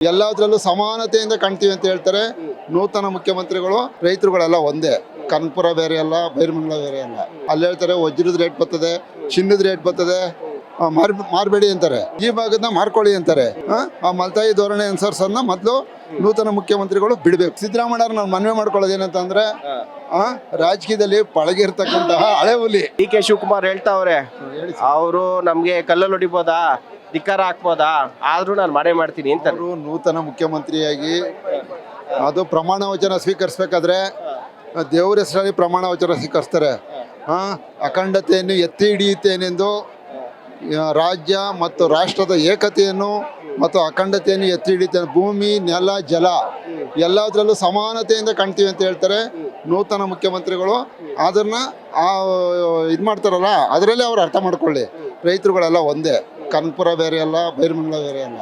ಎಲ್ಲದರಲ್ಲೂ ಸಮಾನತೆಯಿಂದ ಕಾಣ್ತೀವಿ ಅಂತ ಹೇಳ್ತಾರೆ. ನೂತನ ಮುಖ್ಯಮಂತ್ರಿಗಳು ರೈತರುಗಳೆಲ್ಲ ಒಂದೇ. ಕನಕಪುರ ಬೇರೆ ಅಲ್ಲ, ಬೈರಮಂಗಲ ಬೇರೆ ಅಲ್ಲ. ಅಲ್ಲಿ ಹೇಳ್ತಾರೆ ವಜ್ರದ ರೇಟ್ ಬರ್ತದೆ, ಚಿನ್ನದ ರೇಟ್ ಬರ್ತದೆ, ಮಾರ್ಬೇಡಿ ಅಂತಾರೆ. ಈ ಭಾಗದ ಮಾರ್ಕೊಳ್ಳಿ ಅಂತಾರೆ. ಆ ಮಲ್ತಾಯಿ ಧೋರಣೆ ಅನುಸರಿಸೋದನ್ನ ಮೊದಲು ನೂತನ ಮುಖ್ಯಮಂತ್ರಿಗಳು ಬಿಡಬೇಕು. ಸಿದ್ದರಾಮಯ್ಯ ನಾವು ಮನವಿ ಮಾಡ್ಕೊಳ್ಳೋದು ಏನಂತಂದ್ರೆ, ರಾಜಕೀಯದಲ್ಲಿ ಪಳಗಿರ್ತಕ್ಕಂತಹ ಹಳೆ ಹುಲಿ ಡಿ ಕೆ ಶಿವಕುಮಾರ್ ಹೇಳ್ತಾವ್ರೆ, ಅವರು ನಮ್ಗೆ ಕಲ್ಲಲ್ಲಿ ಹೊಡಿಬೋದಾ, ಧಿಕ್ಕಾರ ಹಾಕ್ಬೋದಾ, ಆದ್ರೂ ನಾನು ಮಾಡೇ ಮಾಡ್ತೀನಿ ಅಂತ. ಅವರು ನೂತನ ಮುಖ್ಯಮಂತ್ರಿಯಾಗಿ ಅದು ಪ್ರಮಾಣ ವಚನ ಸ್ವೀಕರಿಸಬೇಕಾದ್ರೆ ದೇವರ ಹೆಸರಲ್ಲಿ ಪ್ರಮಾಣ ವಚನ ಸ್ವೀಕರಿಸ್ತಾರೆ. ಅಖಂಡತೆಯನ್ನು ಎತ್ತಿ ಹಿಡಿಯುತ್ತೇನೆಂದು ರಾಜ್ಯ ಮತ್ತು ರಾಷ್ಟ್ರದ ಏಕತೆಯನ್ನು ಮತ್ತು ಅಖಂಡತೆಯನ್ನು ಎತ್ತಿ ಹಿಡಿತೇನೆ. ಭೂಮಿ, ನೆಲ, ಜಲ ಎಲ್ಲದರಲ್ಲೂ ಸಮಾನತೆಯಿಂದ ಕಾಣ್ತೀವಿ ಅಂತ ಹೇಳ್ತಾರೆ ನೂತನ ಮುಖ್ಯಮಂತ್ರಿಗಳು. ಅದನ್ನ ಇದು ಮಾಡ್ತಾರಲ್ಲ, ಅದರಲ್ಲೇ ಅವ್ರು ಅರ್ಥ ಮಾಡ್ಕೊಳ್ಳಿ. ರೈತರುಗಳೆಲ್ಲ ಒಂದೇ. ಕನಕಪುರ ಬೇರೆ ಅಲ್ಲ, ಬೈರಮಂಗಲ ಬೇರೆ ಅಲ್ಲ.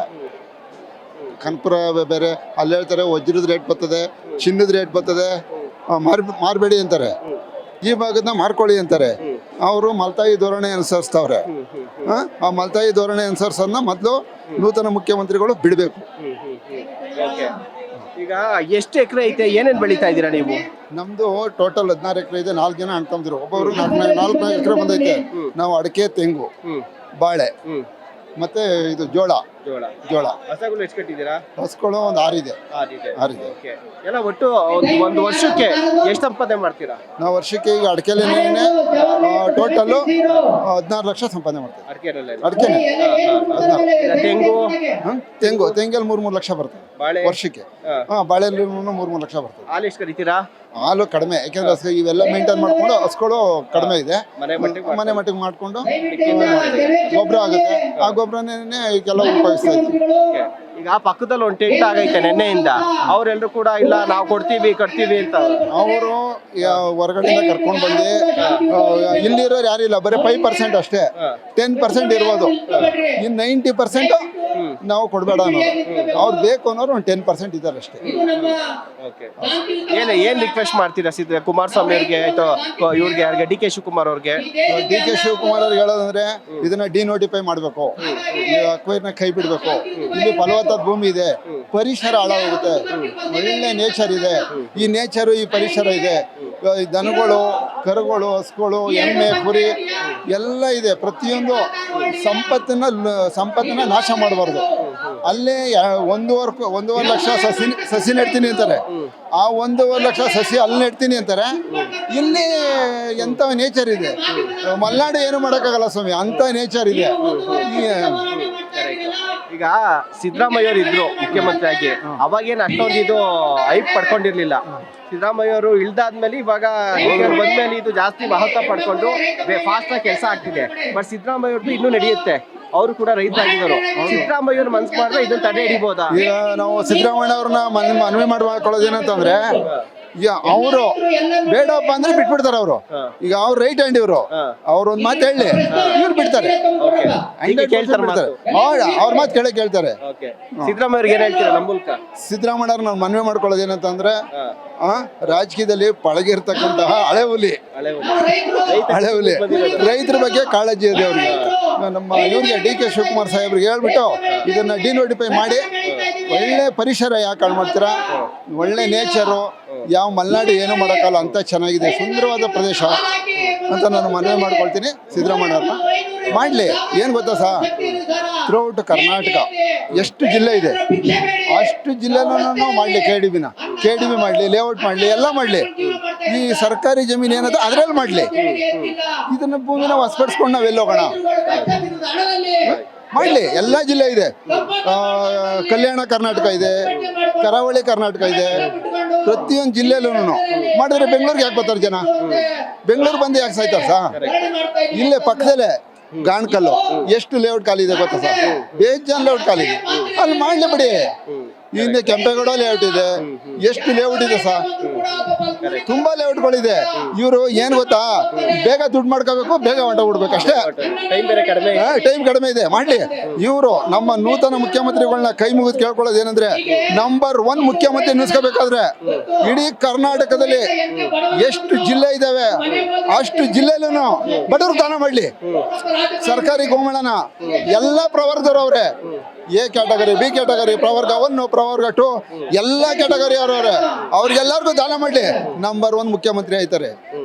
ಕನಕಪುರ ಬೇರೆ, ಅಲ್ಲಿ ಹೇಳ್ತಾರೆ ವಜ್ರದ ರೇಟ್ ಬರ್ತದೆ, ಚಿನ್ನದ ರೇಟ್ ಬರ್ತದೆ, ಮಾರ್ಬೇಡಿ ಅಂತಾರೆ. ಈ ಭಾಗದ ಮಾರ್ಕೊಳ್ಳಿ ಅಂತಾರೆ. ಅವರು ಮಲ್ತಾಯಿ ಧೋರಣೆ ಅನುಸರಿಸ್ತವ್ರೆ. ಆ ಮಲ್ತಾಯಿ ಧೋರಣೆ ಅನುಸರಿಸೋದನ್ನ ಮೊದಲು ನೂತನ ಮುಖ್ಯಮಂತ್ರಿಗಳು ಬಿಡಬೇಕು. ಈಗ ಎಷ್ಟು ಎಕರೆ ಐತೆ, ಏನೇನು ಬೆಳೀತಾ ಇದ್ದೀರಾ ನೀವು? ನಮ್ದು ಟೋಟಲ್ 16 ಎಕರೆ ಇದೆ. 4 ಜನ ಅಣ್ತಂದಿರು. ಒಬ್ಬೊಬ್ರು 4 ಎಕರೆ ಬಂದೈತೆ. ನಾವು ಅಡಿಕೆ, ತೆಂಗು, ಬಾಳೆ ಮತ್ತೆ ಇದು ಜೋಳ. ಹಸಗಳು ಎಷ್ಟು ಕಟ್ಟಿದ್ದೀರಾ? ಹಸುಗಳು ಒಂದು 6 ಇದೆ. 6 ಇದೆ. ಎಲ್ಲ ಒಟ್ಟು ಒಂದು ವರ್ಷಕ್ಕೆ ಎಷ್ಟು ಸಂಪಾದನೆ ಮಾಡ್ತೀರಾ? ನಾವು ವರ್ಷಕ್ಕೆ ಈಗ ಅಡಿಕೆಲೆ ಟೋಟಲ್ಲು 16 ಲಕ್ಷ ಸಂಪಾದನೆ ಮಾಡ್ತೀವಿ. ಅಡಿಕೆನೆ ತೆಂಗಲ್ಲಿ 3 ಲಕ್ಷ ಬರ್ತದೆ ವರ್ಷಕ್ಕೆ. ಬಾಳೆಲ್ಲಿ 3 ಲಕ್ಷ ಬರ್ತದೆ. ಹಾಲು ಎಷ್ಟು ಕರಿತೀರಾ? ಹಾಲು ಕಡಿಮೆ, ಯಾಕೆಂದ್ರೆ ಇವೆಲ್ಲ ಮೇಂಟೈನ್ ಮಾಡ್ಕೊಂಡು ಹಸುಗಳು ಕಡಿಮೆ ಇದೆ. ಮನೆ ಮಟ್ಟಿಗೆ ಮಾಡ್ಕೊಂಡು ಗೊಬ್ಬರ ಆಗುತ್ತೆ. ಆ ಗೊಬ್ಬರನೇ ಈಗೆಲ್ಲ ಉಪಯೋಗಿಸ್ತಾ ಇದ್ದೀವಿ. ಈಗ ಪಕ್ಕದಲ್ಲಿ ಒಂದು ಟೆಂಟ್ ಆಗೈತೆ ನೆನ್ನೆಯಿಂದ, ಅವರೆಲ್ಲರೂ ಕೂಡ ಇಲ್ಲ ನಾವು ಕಟ್ತೀವಿ ಅಂತ. ಅವರು ಹೊರಗಡೆಯಿಂದ ಕರ್ಕೊಂಡು ಬಂದು ಇಲ್ಲಿರೋರು ಯಾರಿಲ್ಲ, ಬರೀ 5% ಅಷ್ಟೇ, 10% ಇರ್ಬೋದು. ಇನ್ನು 90% ನಾವು ಕೊಡಬೇಡ ಅನ್ನೋರು. ಅವ್ರು ಬೇಕು ಅನ್ನೋರು ಒಂದು 10% ಇದ್ದಾರೆ ಅಷ್ಟೇ. ಏನ್ ರಿಕ್ವೆಸ್ಟ್ ಮಾಡ್ತೀರಾ ಕುಮಾರಸ್ವಾಮಿ ಅವ್ರಿಗೆ, ಇವ್ರಿಗೆ ಯಾರಿಗೆ, ಡಿ ಕೆ ಶಿವಕುಮಾರ್ ಅವ್ರಿಗೆ? ಡಿ ಕೆ ಶಿವಕುಮಾರ್ ಅವ್ರಿಗೆ ಹೇಳೋದಂದ್ರೆ ಇದನ್ನ ಡಿನೋಟಿಫೈ ಮಾಡಬೇಕು, ಅಕ್ವೈರ್ನ ಕೈ ಬಿಡಬೇಕು. ಇಲ್ಲಿ ಫಲವತ್ತಾದ ಭೂಮಿ ಇದೆ, ಪರಿಸರ ಹಾಳಾಗುತ್ತೆ, ಒಳ್ಳೆ ನೇಚರ್ ಇದೆ. ಈ ನೇಚರು, ಈ ಪರಿಸರ ಇದೆ. ದನಗಳು, ಕರುಗಳು, ಹಸುಗಳು, ಎಮ್ಮೆ, ಕುರಿ ಎಲ್ಲ ಇದೆ. ಪ್ರತಿಯೊಂದು ಸಂಪತ್ತನ್ನ ನಾಶ ಮಾಡಬಾರ್ದು. ಅಲ್ಲೇ 1.5 ಲಕ್ಷ ಸಸಿ ನೆಡ್ತೀನಿ ಅಂತಾರೆ. ಆ 1.5 ಲಕ್ಷ ಸಸಿ ಅಲ್ಲಿ ನೆಡ್ತೀನಿ ಅಂತಾರೆ. ಇಲ್ಲಿ ಎಂತ ನೇಚರ್ ಇದೆ. ಮಲೆನಾಡು ಏನು ಮಾಡೋಕ್ಕಾಗಲ್ಲ ಸ್ವಾಮಿ, ಅಂತ ನೇಚರ್ ಇದೆ. ಈಗ ಸಿದ್ದರಾಮಯ್ಯ ಅವರು ಇದ್ರು ಮುಖ್ಯಮಂತ್ರಿ ಆಗಿ, ಅವಾಗೇನು ಅಷ್ಟೊಂದು ಇದು ಐಪ್ ಪಡ್ಕೊಂಡಿರ್ಲಿಲ್ಲ. ಸಿದ್ದರಾಮಯ್ಯ ಅವರು ಇಳ್ದಾದ್ಮೇಲೆ ಇವಾಗ ಬಂದ್ಮೇಲೆ ಇದು ಜಾಸ್ತಿ ಮಹತ್ವ ಪಡ್ಕೊಂಡು ಫಾಸ್ಟ್ ಆಗಿ ಕೆಲಸ ಆಗ್ತಿದೆ. ಬಟ್ ಸಿದ್ದರಾಮಯ್ಯ ಅವ್ರದ್ದು ಇನ್ನೂ ನಡೆಯುತ್ತೆ. ಅವರು ಕೂಡ ರೈತರಾಗಿದ್ದರು. ಸಿದ್ದರಾಮಯ್ಯ ಅವ್ರು ಮನ್ಸು ಮಾಡಿದ್ರೆ ಇದನ್ನ ತಡೆ ಹಿಡಿಬೋದಾ? ಈಗ ನಾವು ಸಿದ್ದರಾಮಯ್ಯ ಅವ್ರನ್ನ ಮನವಿ ಮಾಡ್ಕೊಳ್ಳೋದೇನಂತಂದ್ರೆ, ಈಗ ಅವರು ಬೇಡಪ್ಪ ಅಂದ್ರೆ ಬಿಟ್ಬಿಡ್ತಾರೆ. ಅವರು ಈಗ ಅವ್ರ ರೈಟ್ ಹ್ಯಾಂಡ್ ಇವರು. ಅವ್ರೊಂದ್ ಮಾತು ಹೇಳಿ ಇವ್ರು ಬಿಡ್ತಾರೆ. ಅವ್ರ ಮಾತು ಕೇಳ್ತಾರೆ. ಸಿದ್ದರಾಮಯ್ಯ ಏನ್ ಹೇಳ್ತೀರಾ ನಮ್ಮ ಮೂಲಕ? ಸಿದ್ದರಾಮಯ್ಯ ಅವ್ರು ನಾವು ಮನವಿ ಮಾಡ್ಕೊಳ್ಳೋದು ಏನಂತಂದ್ರೆ, ರಾಜಕೀಯದಲ್ಲಿ ಪಳಗಿರ್ತಕ್ಕಂತಹ ಹಳೆ ಹುಲಿ ರೈತರ ಬಗ್ಗೆ ಕಾಳಜಿ ಇದೆ ಅವ್ರಿಗೆ. ನಮ್ಮ ಇವ್ರಿಗೆ ಡಿ ಕೆ ಶಿವಕುಮಾರ್ ಸಾಹೇಬ್ರಿಗೆ ಹೇಳ್ಬಿಟ್ಟು ಇದನ್ನ ಡಿನೋಟಿಫೈ ಮಾಡಿ, ಒಳ್ಳೆ ಪರಿಸರ ಯಾಕೆ ಹಾಳು ಮಾಡ್ತೀರಾ? ಒಳ್ಳೆ ನೇಚರು, ಯಾವ ಮಲೆನಾಡು ಏನು ಮಾಡೋಕ್ಕಲ್ಲ ಅಂತ ಚೆನ್ನಾಗಿದೆ, ಸುಂದರವಾದ ಪ್ರದೇಶ ಅಂತ ನಾನು ಮನವಿ ಮಾಡ್ಕೊಳ್ತೀನಿ. ಸಿದ್ದರಾಮಯ್ಯ ಅವ್ರನ್ನ ಮಾಡಲಿ. ಏನು ಗೊತ್ತಾ ಥ್ರೂಔಟ್ ಕರ್ನಾಟಕ ಎಷ್ಟು ಜಿಲ್ಲೆ ಇದೆ, ಅಷ್ಟು ಜಿಲ್ಲೆನೂ ಮಾಡಲಿ. ಕೆ ಡಿ ಬಿ ಮಾಡಲಿ, ಲೇಔಟ್ ಮಾಡಲಿ, ಎಲ್ಲ ಮಾಡಲಿ. ಈ ಸರ್ಕಾರಿ ಜಮೀನು ಏನದ ಅದರಲ್ಲಿ ಮಾಡಲಿ. ಇದನ್ನ ಭೂಮಿನ ವಸಪಡಿಸ್ಕೊಂಡು ನಾವೆಲ್ಲ ಹೋಗೋಣ, ಮಾಡಲಿ. ಎಲ್ಲ ಜಿಲ್ಲೆ ಇದೆ. ಕಲ್ಯಾಣ ಕರ್ನಾಟಕ ಇದೆ, ಕರಾವಳಿ ಕರ್ನಾಟಕ ಇದೆ. ಪ್ರತಿಯೊಂದು ಜಿಲ್ಲೆಯಲ್ಲೂ ಮಾಡಿದ್ರೆ ಬೆಂಗಳೂರಿಗೆ ಯಾಕೆ ಬರ್ತಾರೆ ಜನ? ಬೆಂಗಳೂರು ಬಂದು ಯಾಕೆ ಸಾಯ್ತಾರೆ ಇಲ್ಲೇ ಪಕ್ಕದಲ್ಲೇ ಗಾಣಕಲ್ಲು ಎಷ್ಟು ಲೇಔಟ್ ಖಾಲಿ ಇದೆ ಗೊತ್ತಾ ಬೇಜಾನ್ ಲೇಔಟ್ ಖಾಲಿ ಇದೆ. ಅಲ್ಲಿ ಮಾಡಲಿ ಬಿಡಿ. ಹಿಂದೆ ಕೆಂಪೇಗೌಡ ಲೇಔಟ್ ಇದೆ, ಎಷ್ಟು ಲೇಔಟ್ ಇದೆ ತುಂಬಾ ಲೇಔಟ್ಗಳಿದೆ. ಇವರು ಏನ್ ಗೊತ್ತಾ, ಬೇಗ ದುಡ್ಡು ಮಾಡ್ಕೋಬೇಕು, ಬೇಗ ಹೊಂಟ ಬಿಡ್ಬೇಕು ಅಷ್ಟೇ. ಟೈಮ್ ಕಡಿಮೆ ಇದೆ, ಮಾಡ್ಲಿ. ಇವರು ನಮ್ಮ ನೂತನ ಮುಖ್ಯಮಂತ್ರಿಗಳನ್ನ ಕೈ ಮುಗಿದು ಕೇಳ್ಕೊಳ್ಳೋದು ಏನಂದ್ರೆ, ನಂಬರ್ 1 ಮುಖ್ಯಮಂತ್ರಿ ನಿಲ್ಲಿಸ್ಕೋಬೇಕಾದ್ರೆ ಇಡೀ ಕರ್ನಾಟಕದಲ್ಲಿ ಎಷ್ಟು ಜಿಲ್ಲೆ ಇದಾವೆ ಅಷ್ಟು ಜಿಲ್ಲೆಲೂ ಬಡವ್ರು ದಾನ ಮಾಡ್ಲಿ. ಸರ್ಕಾರಿ ಗೋಮಾಳನ ಎಲ್ಲ ಪ್ರವರ್ಗದವ್ರು ಅವ್ರೆ, ಎ ಕ್ಯಾಟಗರಿ, ಬಿ ಕ್ಯಾಟಗರಿ, ಪ್ರವರ್ಗ 1, ಪ್ರವರ್ಗ 2 ಎಲ್ಲ ಕ್ಯಾಟಗರಿ ಅವ್ರವ್ರೆ. ಅವ್ರಿಗೆಲ್ಲರಿಗೂ ದಾನ ಮಾಡಲಿ, ನಂಬರ್ 1 ಮುಖ್ಯಮಂತ್ರಿ ಆಯ್ತಾರೆ.